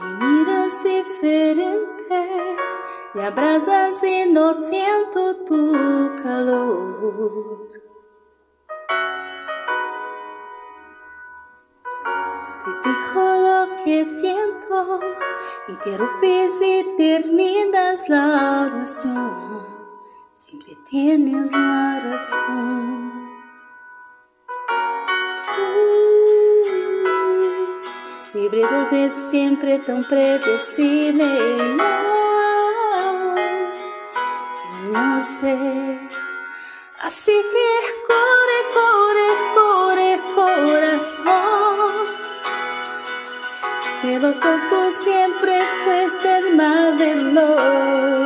Me miras diferente, me abrazas y no siento tu calor. Te digo lo que siento, interrumpes y terminas la oración. Siempre tienes la razón. Mi vida de siempre tan predecible. Yo no sé. Así que corre, corazón. De los dos tú siempre fuiste el más veloz.